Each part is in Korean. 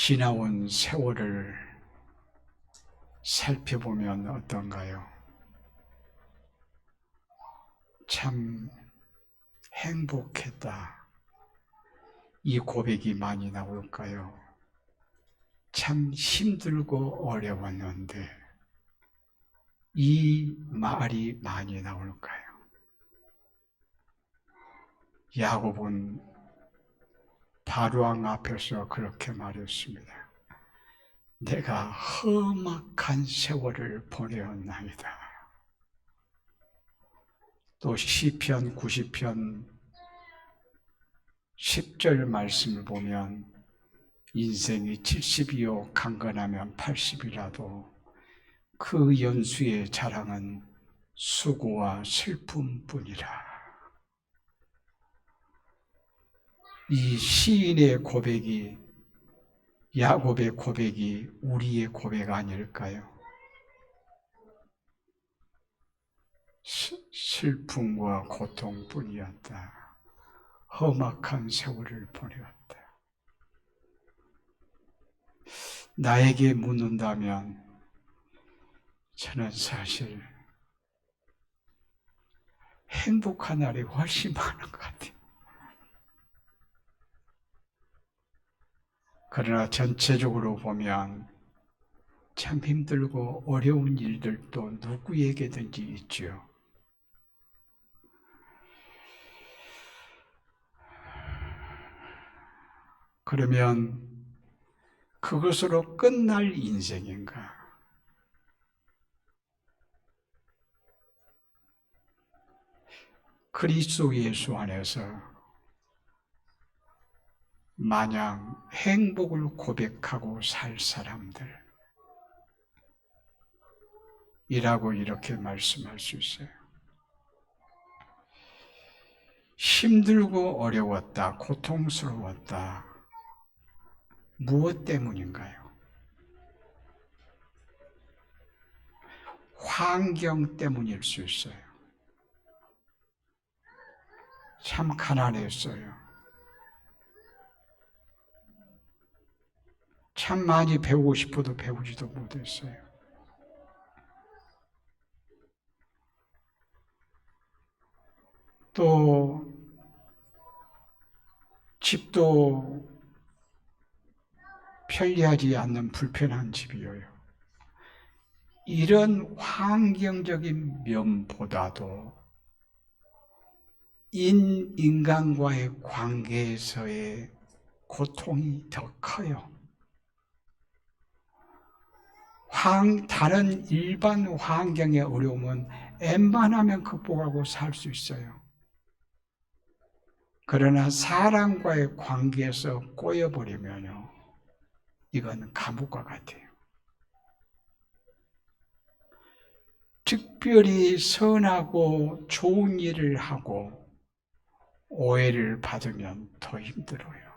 지나온 세월을 살펴보면 어떤가요? 참 행복했다. 이 고백이 많이 나올까요? 참 힘들고 어려웠는데 이 말이 많이 나올까요? 야곱은 바로왕 앞에서 그렇게 말했습니다. 내가 험악한 세월을 보내었나이다. 또 시편 90편 10절 말씀을 보면 인생이 70이요 강건하면 80이라도 그 연수의 자랑은 수고와 슬픔뿐이라. 이 시인의 고백이, 야곱의 고백이 우리의 고백 아닐까요? 슬픔과 고통뿐이었다. 험악한 세월을 보내었다. 나에게 묻는다면 저는 사실 행복한 날이 훨씬 많은 것 같아요. 그러나 전체적으로 보면 참 힘들고 어려운 일들도 누구에게든지 있죠. 그러면 그것으로 끝날 인생인가? 그리스도 예수 안에서 마냥 행복을 고백하고 살 사람들 이라고 이렇게 말씀할 수 있어요. 힘들고 어려웠다, 고통스러웠다. 무엇 때문인가요? 환경 때문일 수 있어요. 참 가난했어요. 참 많이 배우고 싶어도 배우지도 못했어요. 또 집도 편리하지 않는 불편한 집이에요. 이런 환경적인 면보다도 인간과의 관계에서의 고통이 더 커요. 다른 일반 환경의 어려움은 웬만하면 극복하고 살 수 있어요. 그러나 사람과의 관계에서 꼬여버리면요, 이건 감옥과 같아요. 특별히 선하고 좋은 일을 하고 오해를 받으면 더 힘들어요.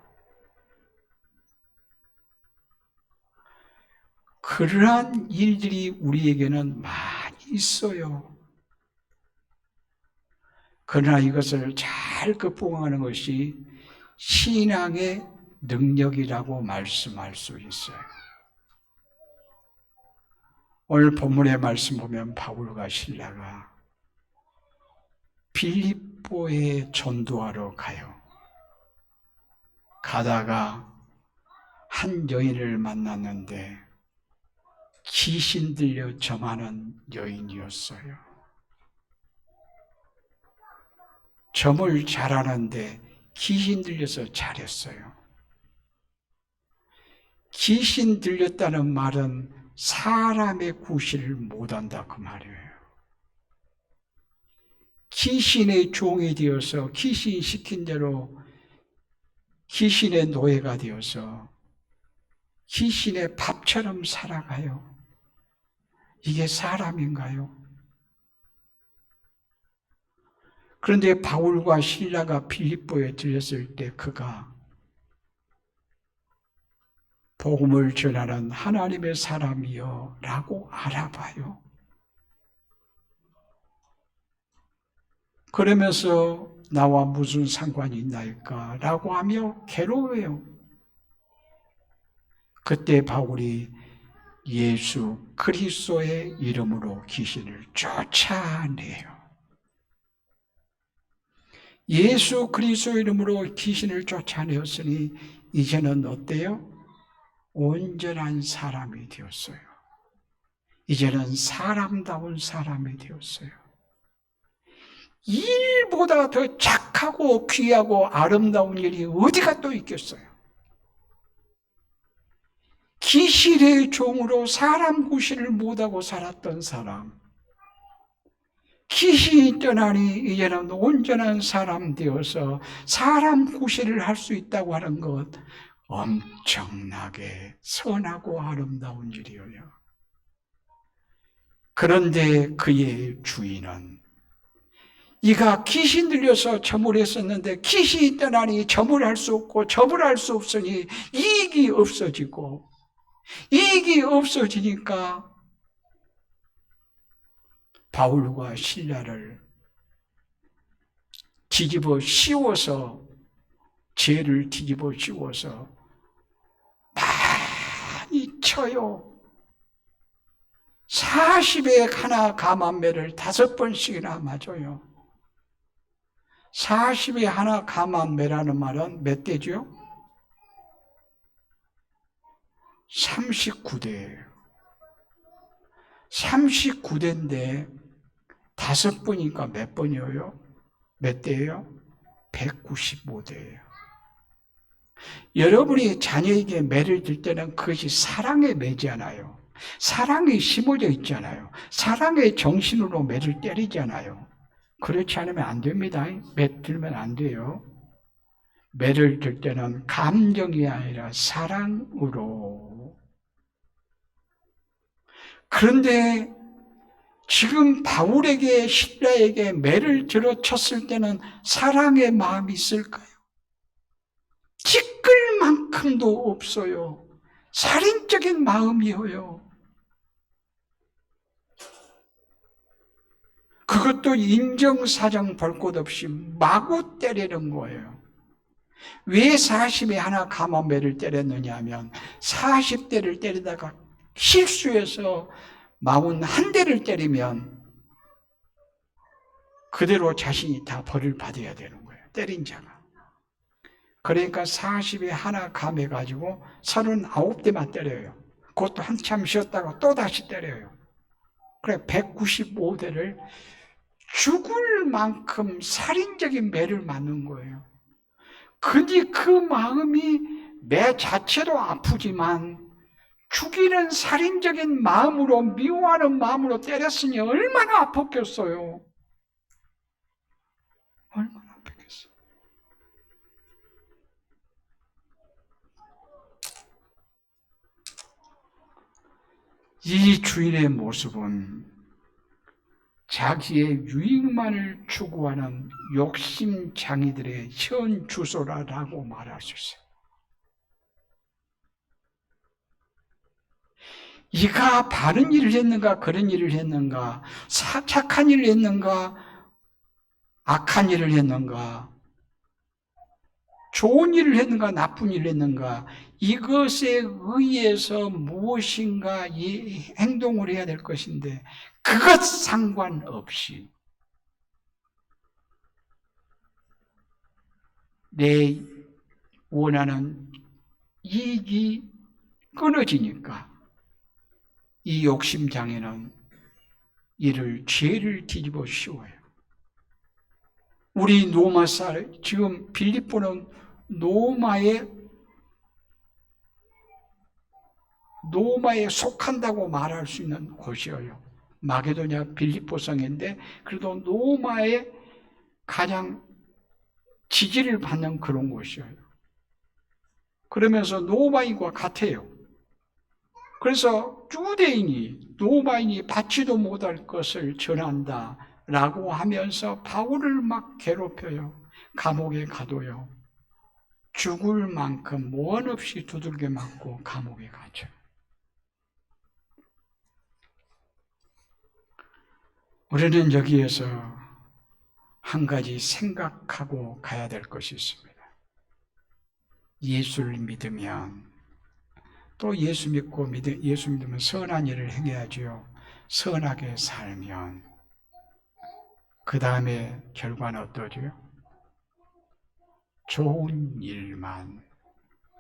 그러한 일들이 우리에게는 많이 있어요. 그러나 이것을 잘 극복하는 것이 신앙의 능력이라고 말씀할 수 있어요. 오늘 본문의 말씀 보면 바울과 실라가 빌립보에 전도하러 가요. 가다가 한 여인을 만났는데 귀신 들려 점하는 여인이었어요. 점을 잘하는데 귀신 들려서 잘했어요. 귀신 들렸다는 말은 사람의 구실을 못한다 그 말이에요. 귀신의 종이 되어서 귀신 시킨 대로 귀신의 노예가 되어서 귀신의 밥처럼 살아가요. 이게 사람인가요? 그런데 바울과 실라가 빌립보에 들렸을 때 그가 복음을 전하는 하나님의 사람이요 라고 알아봐요. 그러면서 나와 무슨 상관이 있나이까 라고 하며 괴로워요. 그때 바울이 예수 그리스도의 이름으로 귀신을 쫓아내요. 예수 그리스도의 이름으로 귀신을 쫓아내었으니 이제는 어때요? 온전한 사람이 되었어요. 이제는 사람다운 사람이 되었어요. 일보다 더 착하고 귀하고 아름다운 일이 어디가 또 있겠어요? 기실의 종으로 사람 구실을 못하고 살았던 사람, 귀신이 떠나니 이제는 온전한 사람 되어서 사람 구실을 할 수 있다고 하는 것, 엄청나게 선하고 아름다운 일이에요. 그런데 그의 주인은 이가 귀신 들려서 점을 했었는데 귀신이 떠나니 점을 할 수 없고 점을 할 수 없으니 이익이 없어지고, 이익이 없어지니까 바울과 실라를 뒤집어 씌워서, 죄를 뒤집어 씌워서 많이 쳐요. 40에 하나 감한매를 5번씩이나 맞아요. 40에 하나 감한매라는 말은 몇 대죠? 39대예요. 39대인데 5번이니까 몇 번이에요? 몇 대예요? 195대예요. 여러분이 자녀에게 매를 들 때는 그것이 사랑의 매지 않아요. 사랑이 심어져 있잖아요. 사랑의 정신으로 매를 때리잖아요. 그렇지 않으면 안 됩니다. 매 들면 안 돼요. 매를 들 때는 감정이 아니라 사랑으로. 그런데 지금 바울에게, 실라에게 매를 들어쳤을 때는 사랑의 마음이 있을까요? 찌끌 만큼도 없어요. 살인적인 마음이에요. 그것도 인정사정 볼 것 없이 마구 때리는 거예요. 왜 40에 하나 감한매를 때렸느냐 하면 40대를 때리다가 실수해서 41대를 때리면 그대로 자신이 다 벌을 받아야 되는 거예요. 때린 자가. 그러니까 40에 하나 감해가지고 39대만 때려요. 그것도 한참 쉬었다가 또 다시 때려요. 그래 195대를 죽을 만큼 살인적인 매를 맞는 거예요. 근데 그 마음이 매 자체도 아프지만 죽이는 살인적인 마음으로, 미워하는 마음으로 때렸으니 얼마나 아팠겠어요. 얼마나 아팠겠어요. 이 주인의 모습은 자기의 유익만을 추구하는 욕심장이들의 현 주소라고 말할 수 있어요. 이가 바른 일을 했는가, 그런 일을 했는가, 착한 일을 했는가, 악한 일을 했는가, 좋은 일을 했는가, 나쁜 일을 했는가, 이것에 의해서 무엇인가 이 행동을 해야 될 것인데 그것 상관없이 내 원하는 이익이 끊어지니까 이 욕심장애는 죄를 뒤집어 씌워요. 우리 노마살, 지금 빌립보는 노마에 속한다고 말할 수 있는 곳이에요. 마게도냐 빌립보성인데 그래도 노마에 가장 지지를 받는 그런 곳이에요. 그러면서 노마인과 같아요. 그래서 유대인이, 노마인이 받지도 못할 것을 전한다라고 하면서 바울을 막 괴롭혀요. 감옥에 가둬요. 죽을 만큼 원 없이 두들겨 맞고 감옥에 갇혀요. 우리는 여기에서 한 가지 생각하고 가야 될 것이 있습니다. 예수를 믿으면 또 예수 믿으면 선한 일을 행해야지요. 선하게 살면 그 다음에 결과는 어떠죠? 좋은 일만,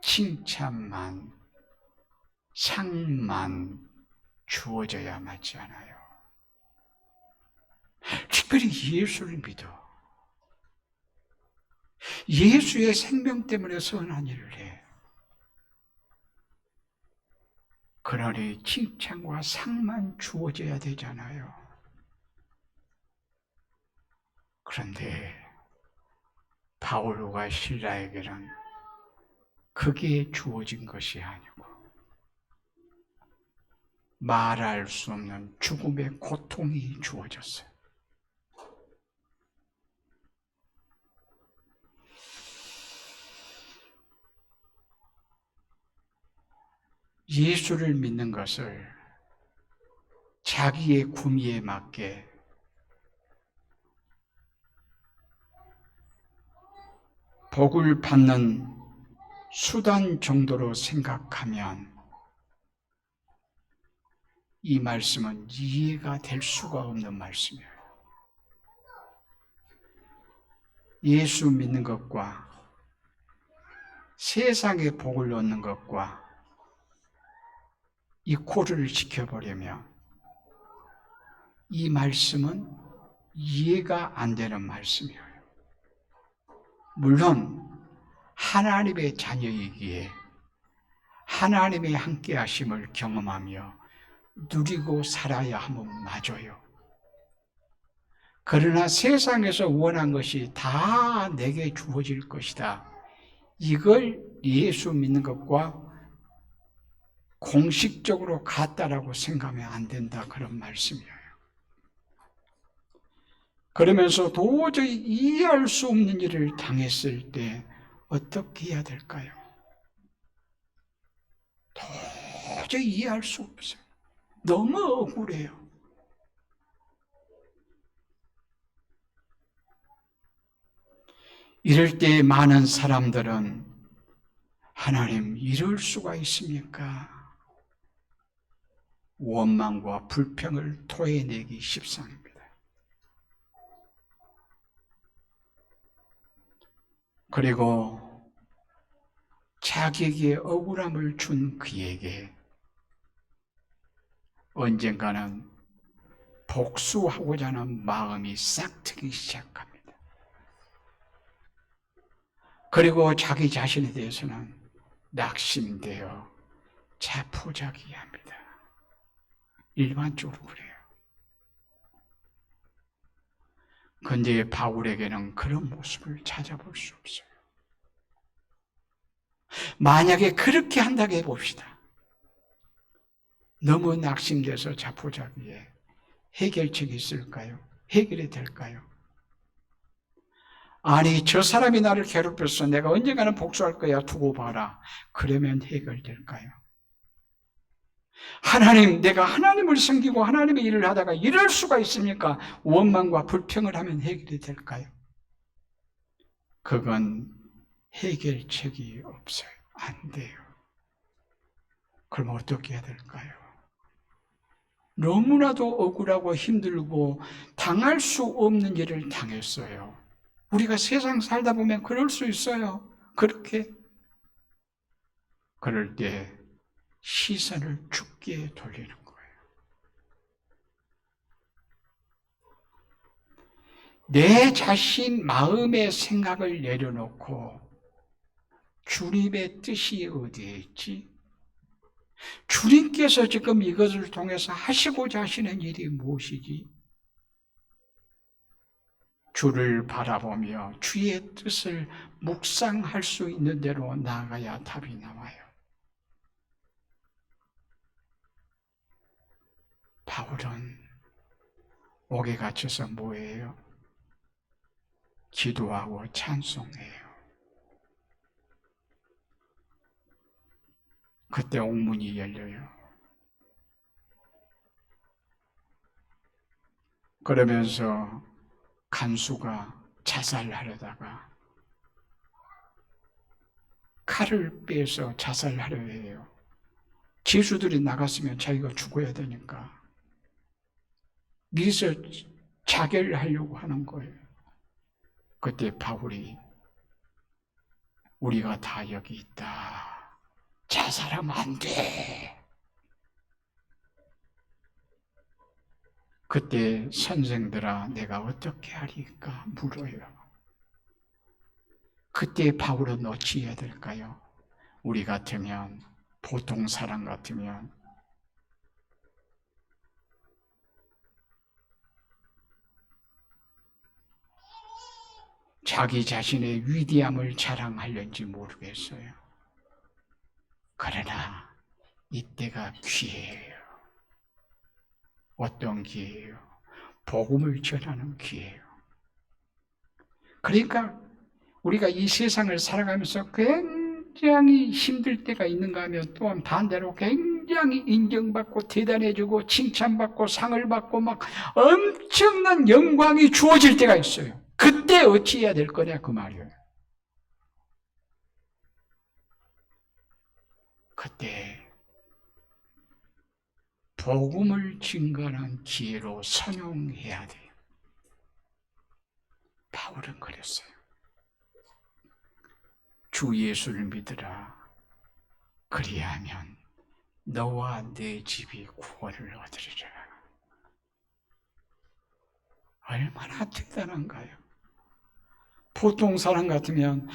칭찬만, 상만 주어져야 맞지 않아요. 특별히 예수를 믿어. 예수의 생명 때문에 선한 일을 해. 그러니 칭찬과 상만 주어져야 되잖아요. 그런데 바울과 실라에게는 그게 주어진 것이 아니고 말할 수 없는 죽음의 고통이 주어졌어요. 예수를 믿는 것을 자기의 구미에 맞게 복을 받는 수단 정도로 생각하면 이 말씀은 이해가 될 수가 없는 말씀이에요. 예수 믿는 것과 세상의 복을 얻는 것과 이 코를 지켜보려면 이 말씀은 이해가 안 되는 말씀이에요. 물론 하나님의 자녀이기에 하나님의 함께하심을 경험하며 누리고 살아야 함은 맞아요. 그러나 세상에서 원한 것이 다 내게 주어질 것이다. 이걸 예수 믿는 것과 공식적으로 같다라고 생각하면 안 된다. 그런 말씀이에요. 그러면서 도저히 이해할 수 없는 일을 당했을 때 어떻게 해야 될까요? 도저히 이해할 수 없어요. 너무 억울해요. 이럴 때 많은 사람들은 하나님 이럴 수가 있습니까? 원망과 불평을 토해내기 십상입니다. 그리고 자기에게 억울함을 준 그에게 언젠가는 복수하고자 하는 마음이 싹트기 시작합니다. 그리고 자기 자신에 대해서는 낙심되어 자포자기합니다. 일반적으로 그래요. 그런데 바울에게는 그런 모습을 찾아볼 수 없어요. 만약에 그렇게 한다고 해봅시다. 너무 낙심돼서 자포자기해. 해결책이 있을까요? 해결이 될까요? 아니, 저 사람이 나를 괴롭혔어. 내가 언젠가는 복수할 거야. 두고 봐라. 그러면 해결될까요? 하나님, 내가 하나님을 섬기고 하나님의 일을 하다가 이럴 수가 있습니까? 원망과 불평을 하면 해결이 될까요? 그건 해결책이 없어요. 안 돼요. 그럼 어떻게 해야 될까요? 너무나도 억울하고 힘들고 당할 수 없는 일을 당했어요. 우리가 세상 살다 보면 그럴 수 있어요. 그렇게. 그럴 때 시선을 주께 돌리는 거예요. 내 자신 마음의 생각을 내려놓고 주님의 뜻이 어디에 있지? 주님께서 지금 이것을 통해서 하시고자 하시는 일이 무엇이지? 주를 바라보며 주의 뜻을 묵상할 수 있는 대로 나아가야 답이 나와요. 바울은 옥에 갇혀서 뭐예요? 기도하고 찬송해요. 그때 옥문이 열려요. 그러면서 간수가 자살하려다가 칼을 빼서 자살하려 해요. 죄수들이 나갔으면 자기가 죽어야 되니까 미리서 자결을 하려고 하는 거예요. 그때 바울이 우리가 다 여기 있다. 자살하면 안 돼. 그때 선생들아 내가 어떻게 하리까 물어요. 그때 바울은 어찌해야 될까요? 우리 같으면, 보통 사람 같으면 자기 자신의 위대함을 자랑하려는지 모르겠어요. 그러나 이때가 기회예요. 어떤 기회예요? 복음을 전하는 기회예요. 그러니까 우리가 이 세상을 살아가면서 굉장히 힘들 때가 있는가 하면 또한 반대로 굉장히 인정받고 대단해지고 칭찬받고 상을 받고 막 엄청난 영광이 주어질 때가 있어요. 그때 어찌해야 될 거냐 그 말이에요. 그때 복음을 증거하는 기회로 선용해야 돼요. 바울은 그랬어요. 주 예수를 믿으라. 그리하면 너와 내 집이 구원을 얻으리라. 얼마나 대단한가요? 보통 사람 같으면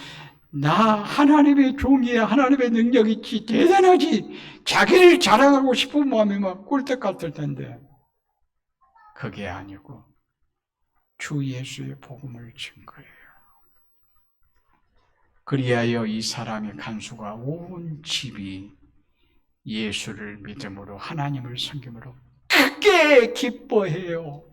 나 하나님의 종이야, 하나님의 능력이 있지, 대단하지, 자기를 자랑하고 싶은 마음이 막 꿀떡 같을 텐데 그게 아니고 주 예수의 복음을 증거해요. 그리하여 이 사람의 간수가 온 집이 예수를 믿음으로 하나님을 섬김으로 크게 기뻐해요.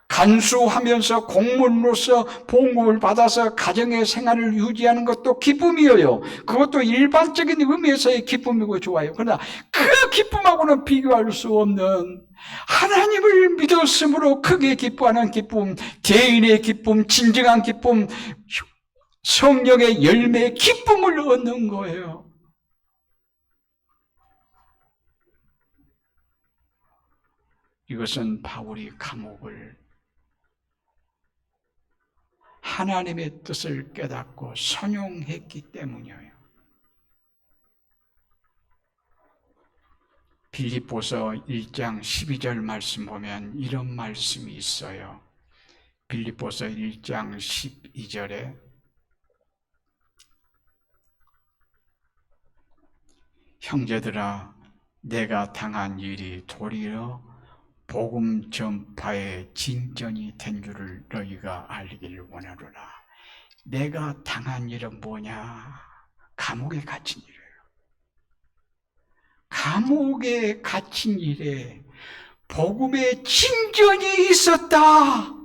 간수하면서 공무원으로서 봉급을 받아서 가정의 생활을 유지하는 것도 기쁨이에요. 그것도 일반적인 의미에서의 기쁨이고 좋아요. 그러나 그 기쁨하고는 비교할 수 없는 하나님을 믿었으므로 크게 기뻐하는 기쁨, 대인의 기쁨, 진정한 기쁨, 성령의 열매의 기쁨을 얻는 거예요. 이것은 바울이 감옥을 하나님의 뜻을 깨닫고 선용했기 때문이에요. 빌립보서 1장 12절 말씀 보면 이런 말씀이 있어요. 빌립보서 1장 12절에 형제들아 내가 당한 일이 도리어 복음 전파의 진전이 된 줄을 너희가 알기를 원하노라. 내가 당한 일은 뭐냐? 감옥에 갇힌 일이에요. 감옥에 갇힌 일에 복음의 진전이 있었다.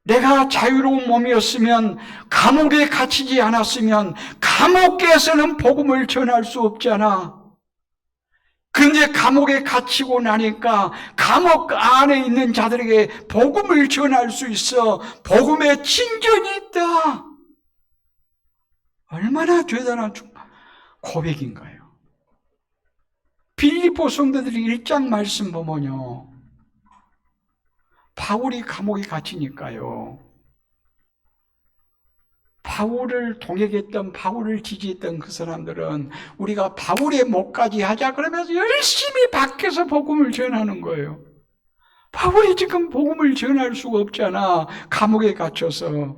내가 자유로운 몸이었으면, 감옥에 갇히지 않았으면 감옥에서는 복음을 전할 수 없잖아. 근데 감옥에 갇히고 나니까 감옥 안에 있는 자들에게 복음을 전할 수 있어. 복음의 진전이 있다. 얼마나 대단한 고백인가요? 빌립보 성도들이 1장 말씀 보면요, 바울이 감옥에 갇히니까요, 바울을 동역했던, 바울을 지지했던 그 사람들은 우리가 바울의 목까지 하자 그러면서 열심히 밖에서 복음을 전하는 거예요. 바울이 지금 복음을 전할 수가 없잖아, 감옥에 갇혀서.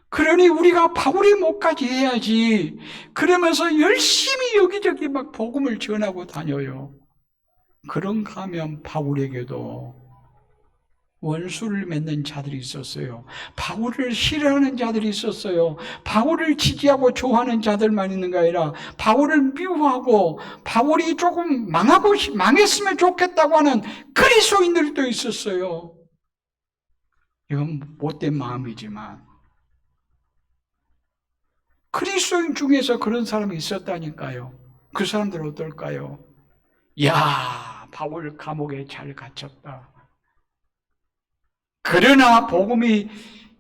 그러니 우리가 바울의 목까지 해야지. 그러면서 열심히 여기저기 막 복음을 전하고 다녀요. 그런가 하면 바울에게도 원수를 맺는 자들이 있었어요. 바울을 싫어하는 자들이 있었어요. 바울을 지지하고 좋아하는 자들만 있는 게 아니라 바울을 미워하고 바울이 조금 망했으면 좋겠다고 하는 그리스도인들도 있었어요. 이건 못된 마음이지만 그리스도인 중에서 그런 사람이 있었다니까요. 그 사람들 어떨까요? 야, 바울 감옥에 잘 갇혔다. 그러나 복음이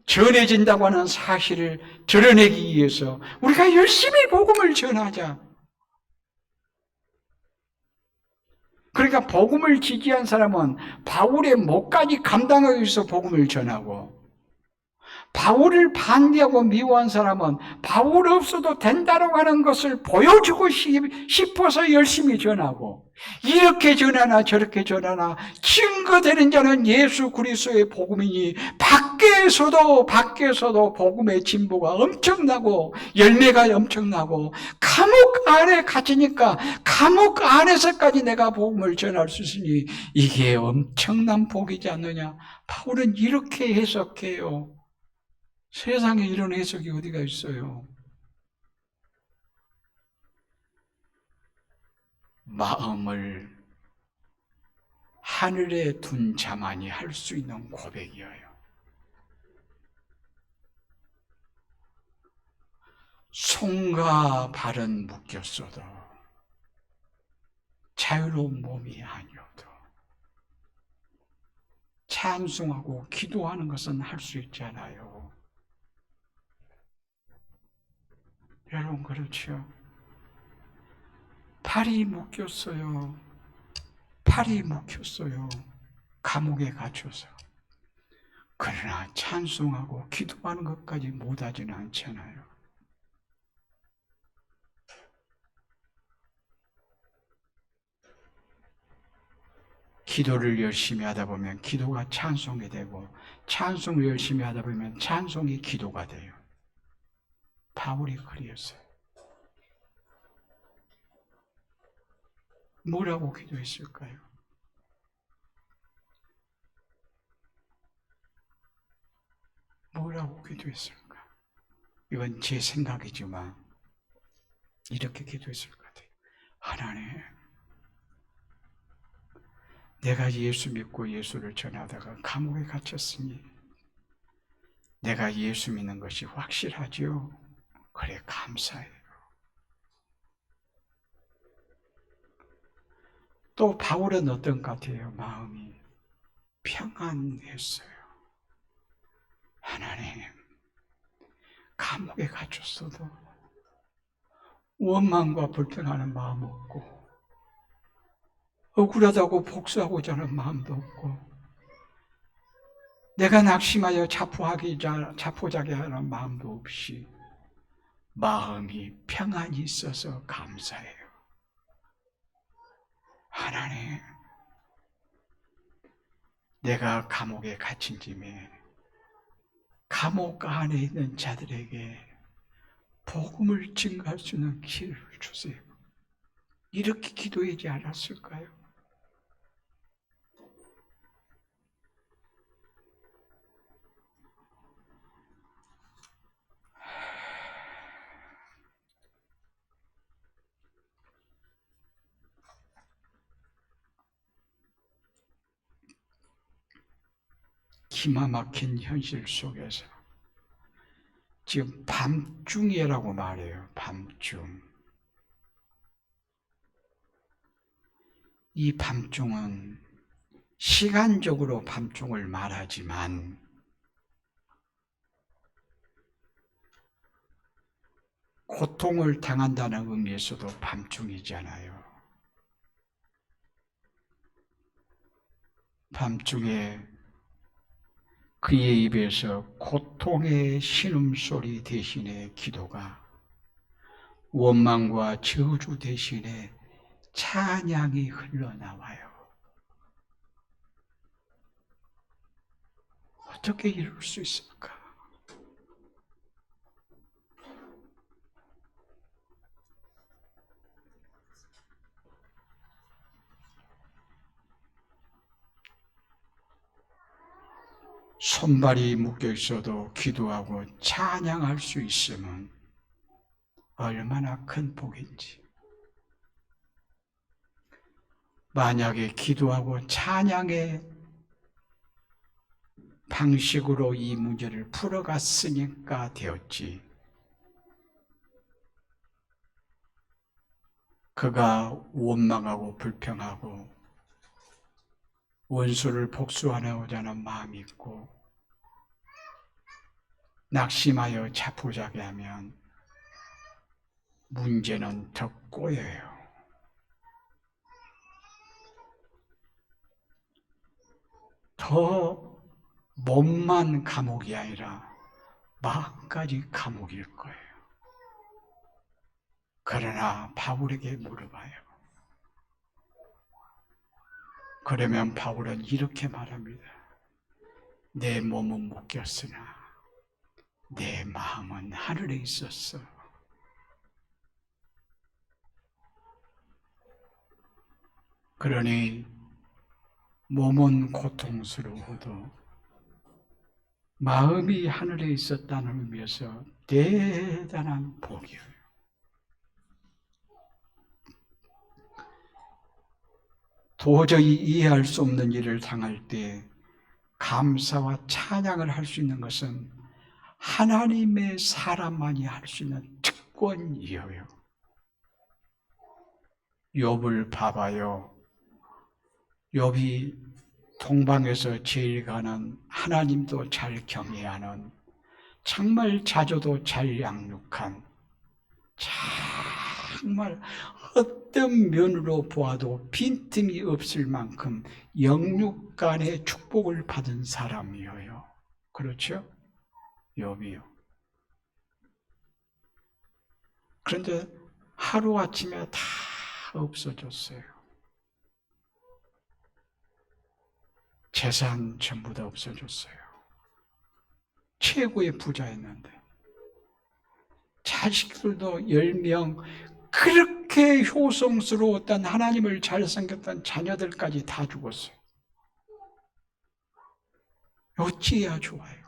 전해진다고 하는 사실을 드러내기 위해서 우리가 열심히 복음을 전하자. 그러니까 복음을 지지한 사람은 바울의 목까지 감당하기 위해서 복음을 전하고, 바울을 반대하고 미워한 사람은 바울 없어도 된다고 하는 것을 보여주고 싶어서 열심히 전하고, 이렇게 전하나 저렇게 전하나 증거되는 자는 예수 그리스도의 복음이니 밖에서도 복음의 진보가 엄청나고 열매가 엄청나고, 감옥 안에 갇히니까 감옥 안에서까지 내가 복음을 전할 수 있으니 이게 엄청난 복이지 않느냐. 바울은 이렇게 해석해요. 세상에 이런 해석이 어디가 있어요? 마음을 하늘에 둔 자만이 할 수 있는 고백이에요. 손과 발은 묶였어도 자유로운 몸이 아니어도 찬송하고 기도하는 것은 할 수 있잖아요. 여러분, 그렇죠? 팔이 묶였어요. 팔이 묶였어요. 감옥에 갇혀서. 그러나 찬송하고 기도하는 것까지 못하지는 않잖아요. 기도를 열심히 하다 보면 기도가 찬송이 되고, 찬송을 열심히 하다 보면 찬송이 기도가 돼요. 바울이 그리웠어요. 뭐라고 기도했을까요? 뭐라고 기도했을까? 이건 제 생각이지만 이렇게 기도했을 것 같아요. 하나님, 내가 예수 믿고 예수를 전하다가 감옥에 갇혔으니 내가 예수 믿는 것이 확실하지요? 그래, 감사해요. 또 바울은 어떤 것 같아요? 마음이 평안했어요. 하나님, 감옥에 갇혔어도 원망과 불평하는 마음 없고, 억울하다고 복수하고자 하는 마음도 없고, 내가 낙심하여 자포자기 하는 마음도 없이 마음이 평안이 있어서 감사해요. 하나님, 내가 감옥에 갇힌 짐에 감옥 안에 있는 자들에게 복음을 증거할 수 있는 기회를 주세요. 이렇게 기도하지 않았을까요? 기가 막힌 현실 속에서 지금 밤중이라고 말해요. 밤중. 이 밤중은 시간적으로 밤중을 말하지만 고통을 당한다는 의미에서도 밤중이잖아요. 밤중에 그의 입에서 고통의 신음소리 대신에 기도가, 원망과 저주 대신에 찬양이 흘러나와요. 어떻게 이룰 수 있을까? 손발이 묶여 있어도 기도하고 찬양할 수 있으면 얼마나 큰 복인지. 만약에 기도하고 찬양의 방식으로 이 문제를 풀어갔으니까 되었지, 그가 원망하고 불평하고 원수를 복수하고자 하는 마음이 있고 낙심하여 자포자기 하면 문제는 더 꼬여요. 더 몸만 감옥이 아니라 마음까지 감옥일 거예요. 그러나 바울에게 물어봐요. 그러면 바울은 이렇게 말합니다. 내 몸은 묶였으나 내 마음은 하늘에 있었어. 그러니 몸은 고통스러워도 마음이 하늘에 있었다는 의미에서 대단한 복이에요. 도저히 이해할 수 없는 일을 당할 때 감사와 찬양을 할 수 있는 것은 하나님의 사람만이 할 수 있는 특권이에요. 욥을 봐봐요. 욥이 동방에서 제일 가는, 하나님도 잘 경외하는, 정말 자조도 잘 양육한, 정말 어떤 면으로 보아도 빈틈이 없을 만큼 영육간의 축복을 받은 사람이에요. 그렇죠? 욥이요. 그런데 하루아침에 다 없어졌어요. 재산 전부 다 없어졌어요. 최고의 부자였는데 자식들도 10명, 그렇게 효성스러웠던, 하나님을 잘 섬겼던 자녀들까지 다 죽었어요. 어찌해야 좋아요?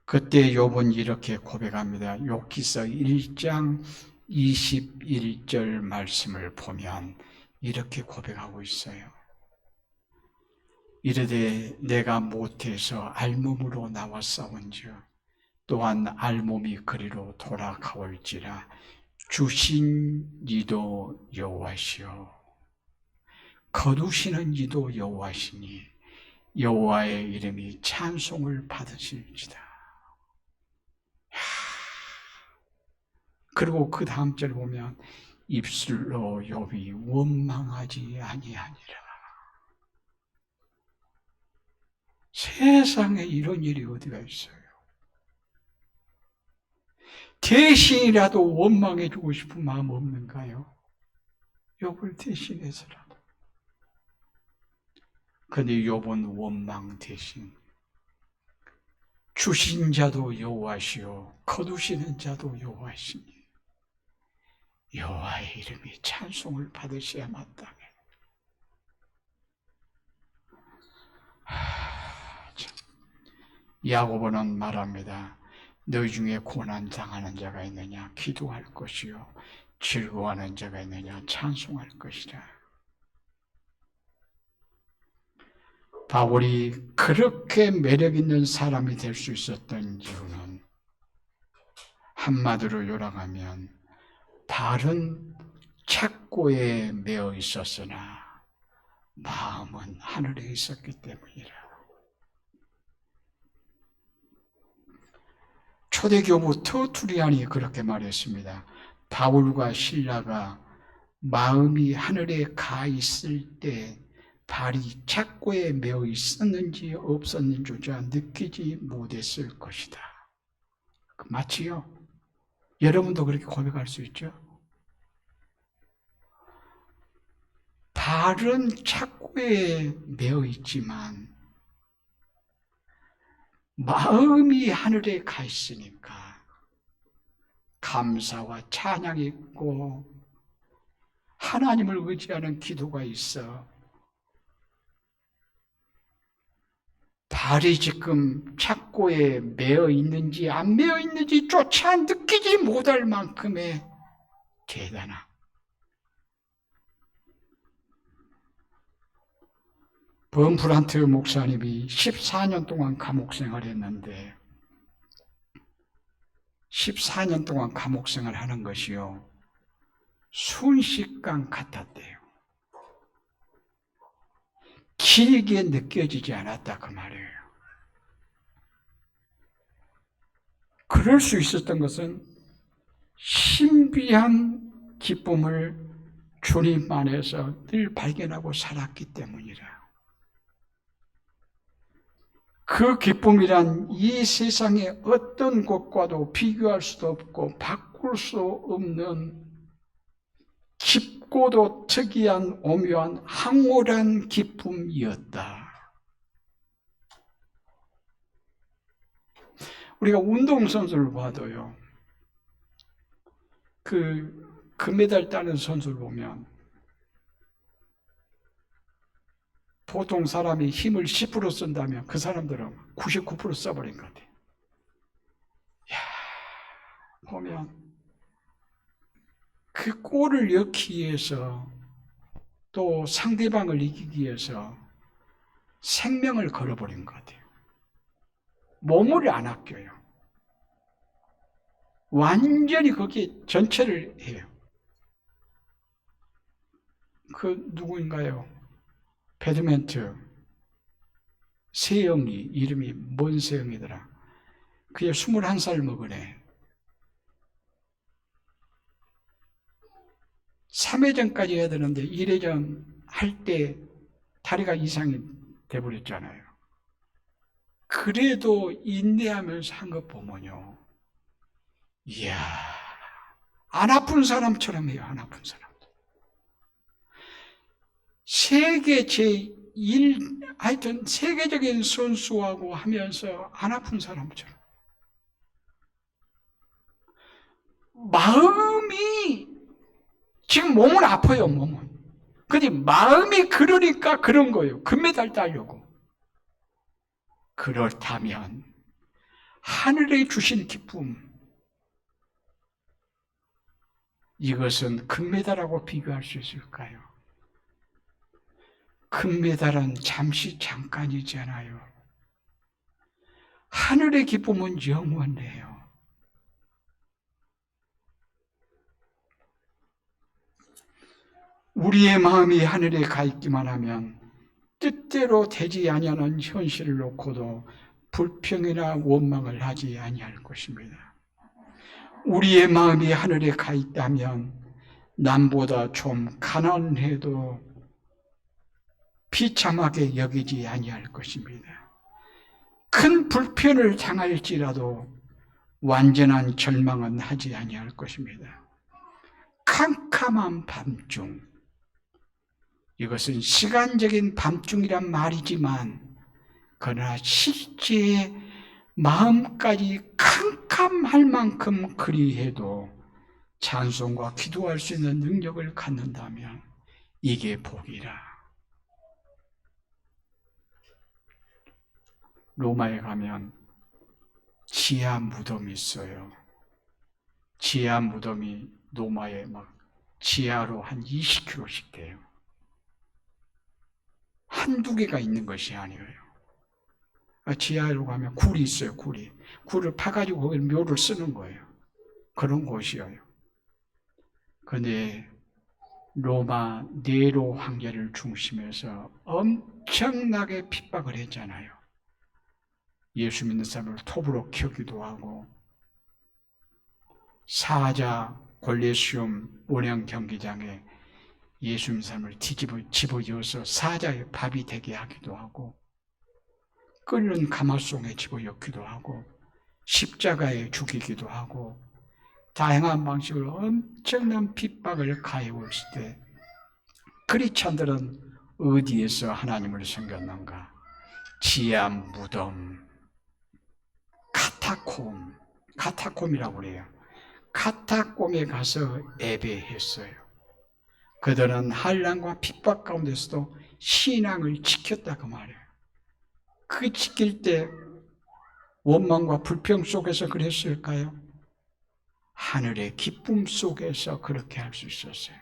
그때 욥은 이렇게 고백합니다. 욥기서 1장 21절 말씀을 보면 이렇게 고백하고 있어요. 이르되 내가 못해서 알몸으로 나와 싸운지어 또한 알몸이 그리로 돌아가올지라 주신 이도 여호와시오 거두시는 이도 여호와시니 여호와의 이름이 찬송을 받으실지다. 그리고 그 다음 절 보면 입술로 욥이 원망하지 아니하니라. 세상에 이런 일이 어디가 있어요? 대신이라도 원망해주고 싶은 마음 없는가요? 욥을 대신해서라도. 근데 욥은 원망 대신 주신 자도 여호와시오 거두시는 자도 여호와시니 여호와의 이름이 찬송을 받으셔야 마땅해. 야고보는 말합니다. 너희 중에 고난 당하는 자가 있느냐? 기도할 것이요 즐거워하는 자가 있느냐? 찬송할 것이라. 바울이 그렇게 매력 있는 사람이 될 수 있었던 이유는 한마디로 요약하면 발은 착고에 매어 있었으나 마음은 하늘에 있었기 때문이라. 초대교부 터투리안이 그렇게 말했습니다. 바울과 실라가 마음이 하늘에 가 있을 때 발이 착고에 매어 있었는지 없었는지조차 느끼지 못했을 것이다. 맞지요? 여러분도 그렇게 고백할 수 있죠? 발은 착고에 매어 있지만 마음이 하늘에 가 있으니까 감사와 찬양이 있고 하나님을 의지하는 기도가 있어 발이 지금 착고에 매어 있는지 안 매어 있는지 조차 느끼지 못할 만큼의 대단한 범프란트 목사님이 14년 동안 감옥 생활했는데 14년 동안 감옥 생활하는 것이요 순식간 같았대요. 길게 느껴지지 않았다 그 말이에요. 그럴 수 있었던 것은 신비한 기쁨을 주님 안에서 늘 발견하고 살았기 때문이라. 그 기쁨이란 이 세상의 어떤 것과도 비교할 수도 없고 바꿀 수 없는 깊고도 특이한 오묘한 황홀한 기쁨이었다. 우리가 운동선수를 봐도요, 그 금메달 따는 선수를 보면 보통 사람이 힘을 10% 쓴다면 그 사람들은 99% 써버린 것 같아요. 야, 보면 그 골을 넣기 위해서 또 상대방을 이기기 위해서 생명을 걸어버린 것 같아요. 몸을 안 아껴요. 완전히 거기에 전체를 해요. 그 누구인가요? 배드민턴 세영이, 이름이 뭔 세영이더라. 그게 21살 먹으네. 3회전까지 해야 되는데 1회전 할 때 다리가 이상이 돼버렸잖아요. 그래도 인내하면서 한 것 보면요, 이야, 안 아픈 사람처럼 해요. 안 아픈 사람. 세계 하여튼 세계적인 선수하고 하면서 안 아픈 사람처럼. 마음이, 지금 몸은 아파요, 몸은. 근데 마음이 그러니까 그런 거예요. 금메달 따려고. 그렇다면 하늘에 주신 기쁨, 이것은 금메달하고 비교할 수 있을까요? 금메달은 잠시 잠깐이잖아요. 하늘의 기쁨은 영원해요. 우리의 마음이 하늘에 가 있기만 하면 뜻대로 되지 아니하는 현실을 놓고도 불평이나 원망을 하지 아니할 것입니다. 우리의 마음이 하늘에 가 있다면 남보다 좀 가난해도 비참하게 여기지 아니할 것입니다. 큰 불편을 당할지라도 완전한 절망은 하지 아니할 것입니다. 캄캄한 밤중, 이것은 시간적인 밤중이란 말이지만 그러나 실제 마음까지 캄캄할 만큼 그리해도 찬송과 기도할 수 있는 능력을 갖는다면 이게 복이라. 로마에 가면 지하 무덤이 있어요. 지하 무덤이 로마에 막 지하로 한 20km씩 돼요. 한두 개가 있는 것이 아니에요. 지하로 가면 굴이 있어요, 굴이. 굴을 파가지고 거기 묘를 쓰는 거예요. 그런 곳이에요. 그런데 로마 네로 황제를 중심해서 엄청나게 핍박을 했잖아요. 예수 믿는 사람을 톱으로 켜기도 하고, 사자 골레시움 원형 경기장에 예수 믿는 사람을 집어넣어서 사자의 밥이 되게 하기도 하고, 끓는 가마송에 집어넣기도 하고, 십자가에 죽이기도 하고, 다양한 방식으로 엄청난 핍박을 가해왔을 때 크리스찬들은 어디에서 하나님을 섬겼는가? 지하 무덤, 카타콤이라고 그래요. 카타콤에 가서 예배했어요. 그들은 한란과 핍박 가운데서도 신앙을 지켰다 그 말이에요. 그 지킬 때 원망과 불평 속에서 그랬을까요? 하늘의 기쁨 속에서 그렇게 할 수 있었어요.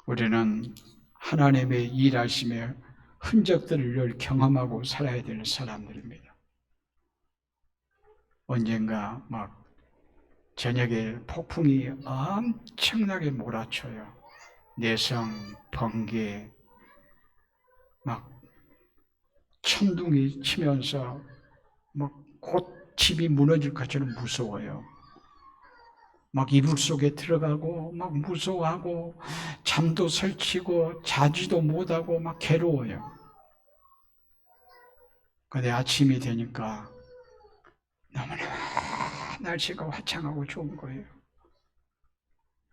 우리는 하나님의 일하심의 흔적들을 늘 경험하고 살아야 될 사람들입니다. 언젠가 막 저녁에 폭풍이 엄청나게 몰아쳐요. 내성, 번개, 막 천둥이 치면서 막 곧 집이 무너질 것처럼 무서워요. 막 이불 속에 들어가고 막 무서워하고 잠도 설치고 자지도 못하고 막 괴로워요. 근데 아침이 되니까 너무나 날씨가 화창하고 좋은 거예요.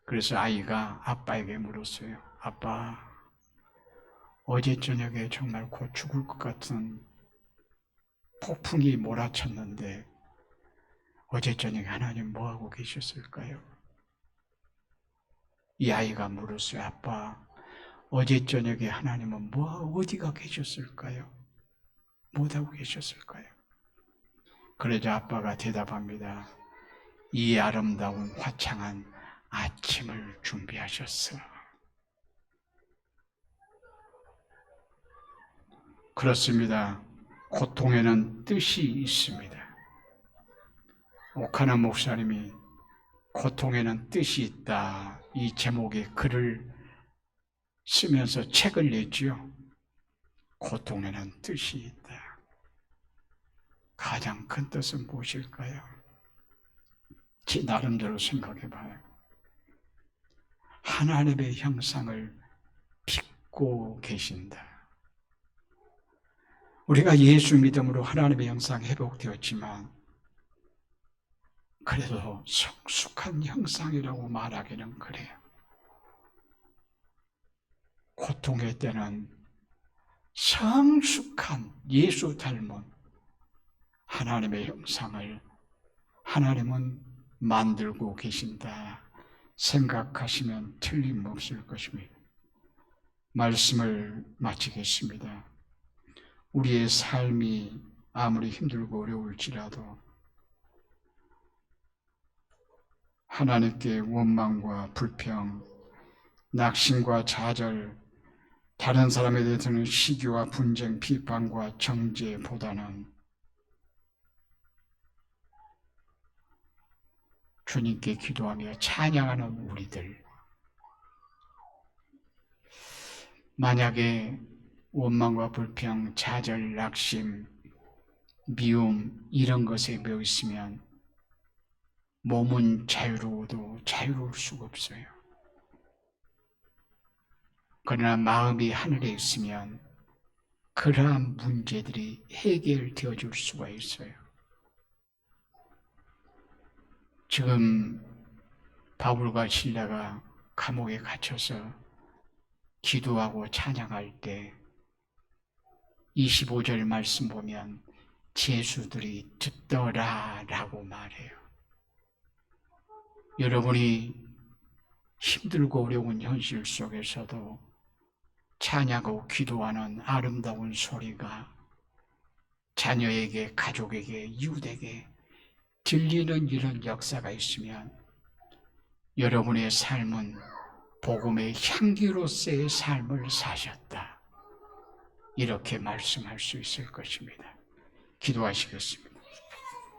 그래서 아이가 아빠에게 물었어요. 아빠, 어제 저녁에 정말 곧 죽을 것 같은 폭풍이 몰아쳤는데 어제 저녁에 하나님 뭐하고 계셨을까요? 이 아이가 물었어요. 아빠, 어제 저녁에 하나님은 어디가 계셨을까요? 뭐하고 계셨을까요? 그러자 아빠가 대답합니다. 이 아름다운 화창한 아침을 준비하셨어. 그렇습니다. 고통에는 뜻이 있습니다. 오카나 목사님이 고통에는 뜻이 있다, 이 제목의 글을 쓰면서 책을 냈지요. 고통에는 뜻이 있다. 가장 큰 뜻은 무엇일까요? 제 나름대로 생각해 봐요. 하나님의 형상을 빚고 계신다. 우리가 예수 믿음으로 하나님의 형상 회복되었지만 그래도 성숙한 형상이라고 말하기는 그래요. 고통의 때는 성숙한 예수 닮은 하나님의 형상을 하나님은 만들고 계신다 생각하시면 틀림없을 것입니다. 말씀을 마치겠습니다. 우리의 삶이 아무리 힘들고 어려울지라도 하나님께 원망과 불평, 낙심과 좌절, 다른 사람에 대해서는 시기와 분쟁, 비판과 정죄보다는 주님께 기도하며 찬양하는 우리들, 만약에 원망과 불평, 좌절, 낙심, 미움 이런 것에 매여 있으면 몸은 자유로워도 자유로울 수가 없어요. 그러나 마음이 하늘에 있으면 그러한 문제들이 해결되어 줄 수가 있어요. 지금 바울과 실라가 감옥에 갇혀서 기도하고 찬양할 때 25절 말씀 보면 제수들이 듣더라라고 말해요. 여러분이 힘들고 어려운 현실 속에서도 찬양하고 기도하는 아름다운 소리가 자녀에게, 가족에게, 이웃에게 들리는 이런 역사가 있으면 여러분의 삶은 복음의 향기로서의 삶을 사셨다. 이렇게 말씀할 수 있을 것입니다. 기도하시겠습니다.